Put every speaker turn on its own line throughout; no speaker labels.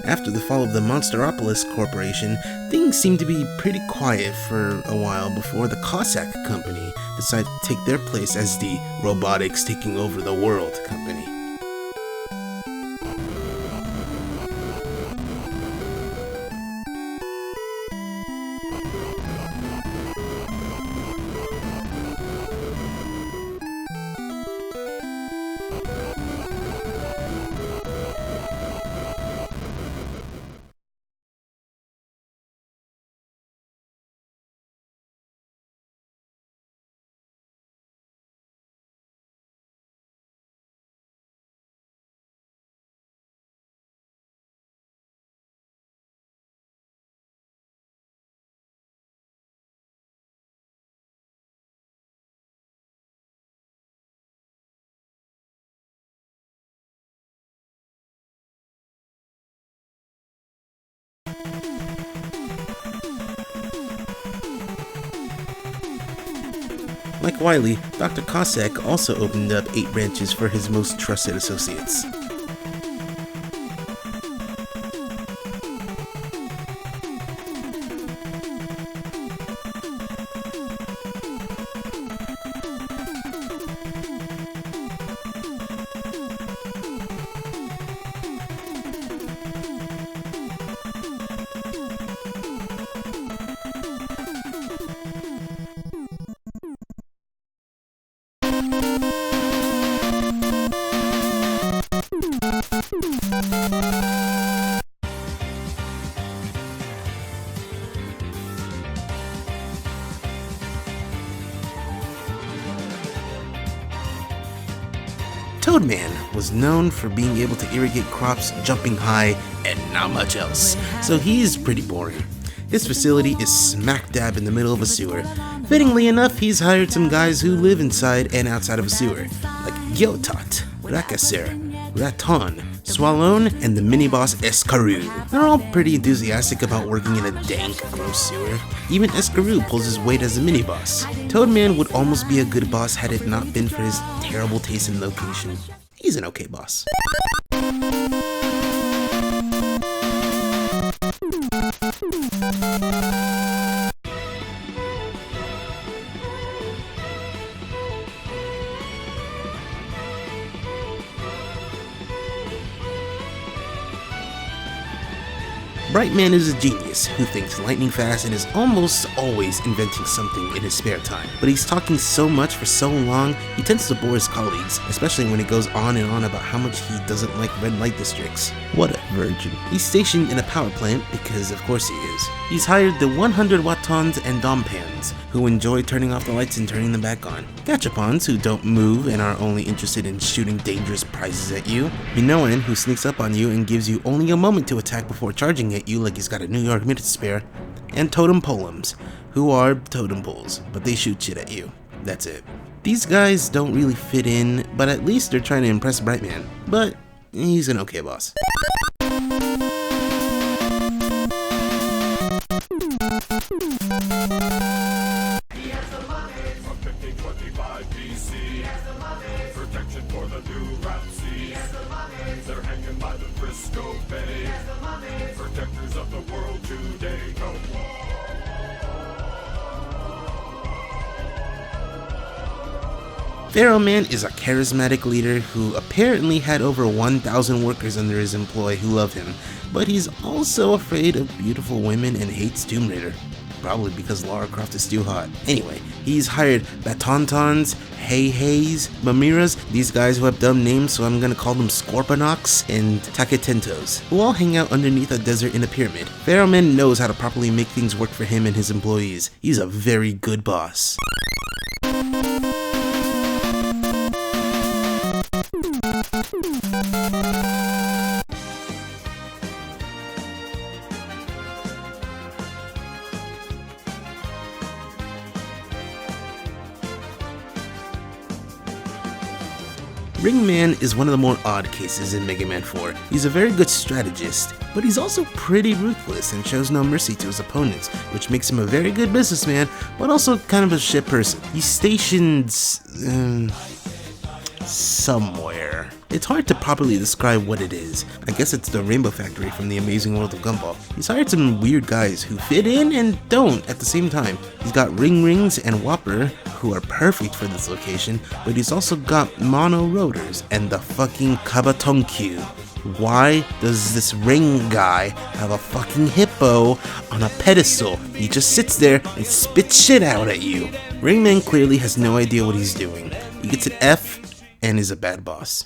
After the fall of the Monsteropolis Corporation, things seemed to be pretty quiet for a while before the Cossack Company decided to take their place as the robotics taking over the world company. Like Wiley, Dr. Cossack also opened up 8 branches for his most trusted associates. Toadman was known for being able to irrigate crops jumping high and not much else, so he's pretty boring. His facility is smack dab in the middle of a sewer. Fittingly enough, he's hired some guys who live inside and outside of a sewer, like Gyotot, Rakasser, Raton, Swallone, and the mini-boss Escarou. They're all pretty enthusiastic about working in a dank, gross sewer. Even Escarou pulls his weight as a mini-boss. Toadman would almost be a good boss had it not been for his terrible taste in location. He's an okay boss. Brightman is a genius who thinks lightning fast and is almost always inventing something in his spare time. But he's talking so much for so long, he tends to bore his colleagues, especially when it goes on and on about how much he doesn't like red light districts. What a virgin. He's stationed in a power plant, because of course he is. He's hired the 100 Wattons and Dompans, who enjoy turning off the lights and turning them back on. Gachapons, who don't move and are only interested in shooting dangerous prizes at you. Minoan, who sneaks up on you and gives you only a moment to attack before charging at you like he's got a New York minute to spare. And Totem Polems, who are totem poles, but they shoot shit at you. That's it. These guys don't really fit in, but at least they're trying to impress Brightman. But he's an okay boss. Pharaoh Man is a charismatic leader who apparently had over 1,000 workers under his employ who love him, but he's also afraid of beautiful women and hates Tomb Raider. Probably because Lara Croft is too hot. Anyway, he's hired Batontons, Hey-Heys, Mamiras, these guys who have dumb names, so I'm gonna call them Scorponox, and Taketentos, who all hang out underneath a desert in a pyramid. Pharaoh Man knows how to properly make things work for him and his employees. He's a very good boss. Ringman is one of the more odd cases in Mega Man 4. He's a very good strategist, but he's also pretty ruthless and shows no mercy to his opponents, which makes him a very good businessman, but also kind of a shit person. He's stationed somewhere. It's hard to properly describe what it is. I guess it's the Rainbow Factory from The Amazing World of Gumball. He's hired some weird guys who fit in and don't at the same time. He's got Ring Rings and Whopper, who are perfect for this location, but he's also got Mono Rotors and the fucking Kabatonkyu. Why does this ring guy have a fucking hippo on a pedestal? He just sits there and spits shit out at you. Ringman clearly has no idea what he's doing. He gets an F and is a bad boss.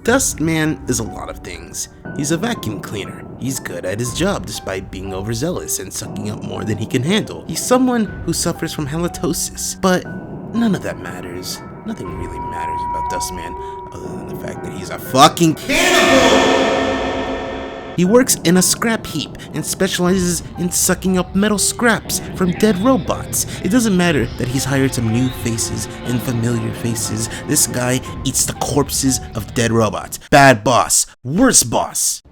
Dustman is a lot of things. He's a vacuum cleaner. He's good at his job despite being overzealous and sucking up more than he can handle. He's someone who suffers from halitosis, but none of that matters. Nothing really matters about Dustman other than the fact that he's a fucking cannibal! He works in a scrap heap and specializes in sucking up metal scraps from dead robots. It doesn't matter that he's hired some new faces and familiar faces. This guy eats the corpses of dead robots. Bad boss. Worst boss.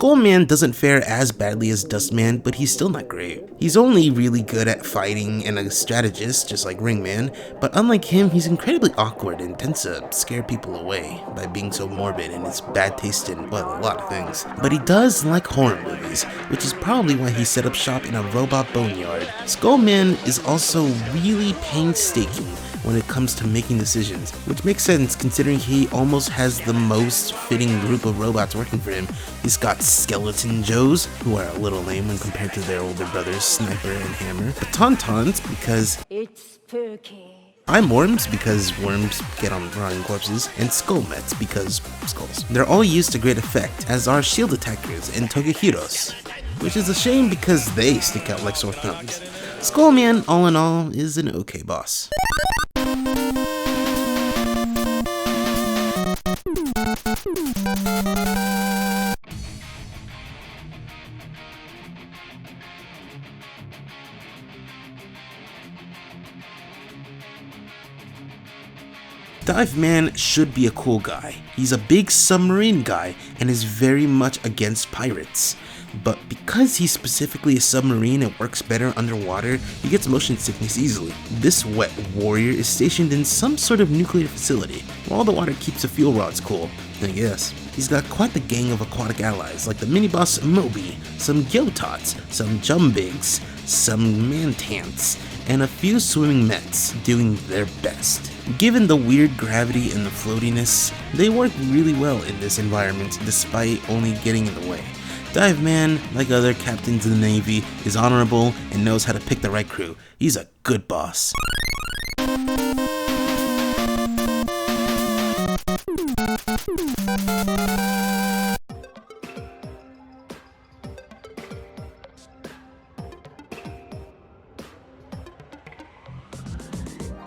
Skullman doesn't fare as badly as Dustman, but he's still not great. He's only really good at fighting and a strategist, just like Ringman, but unlike him, he's incredibly awkward and tends to scare people away by being so morbid and his bad taste in, well, a lot of things. But he does like horror movies, which is probably why he set up shop in a robot boneyard. Skullman is also really painstaking when it comes to making decisions, which makes sense considering he almost has the most fitting group of robots working for him. He's got Skeleton Joes, who are a little lame when compared to their older brothers Sniper and Hammer, Batontons because it's spooky, I'm Worms because worms get on rotting corpses, and Skullmets because skulls. They're all used to great effect, as are Shield Attackers and Togekiros, which is a shame because they stick out like sore thumbs. Skullman, all in all, is an okay boss. Dive Man should be a cool guy. He's a big submarine guy and is very much against pirates. But because he's specifically a submarine and works better underwater, he gets motion sickness easily. This wet warrior is stationed in some sort of nuclear facility, while the water keeps the fuel rods cool, I guess. He's got quite the gang of aquatic allies, like the mini-boss Moby, some Gyotots, some Jumbigs, some Mantants, and a few swimming Mets doing their best. Given the weird gravity and the floatiness, they work really well in this environment despite only getting in the way. Dive Man, like other captains in the Navy, is honorable and knows how to pick the right crew. He's a good boss.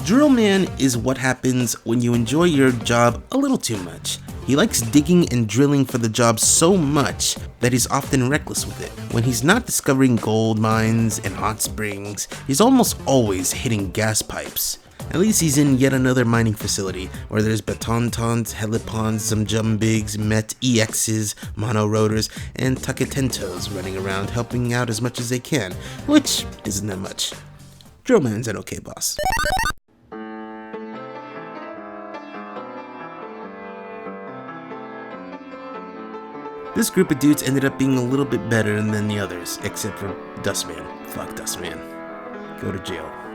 Drill Man is what happens when you enjoy your job a little too much. He likes digging and drilling for the job so much that he's often reckless with it. When he's not discovering gold mines and hot springs, he's almost always hitting gas pipes. At least he's in yet another mining facility where there's Batontons, Helipons, some Jumbigs, Met EXs, Mono Rotors, and Taketentos running around helping out as much as they can, which isn't that much. Drill Man's an okay boss. This group of dudes ended up being a little bit better than the others, except for Dustman. Fuck Dustman. Go to jail.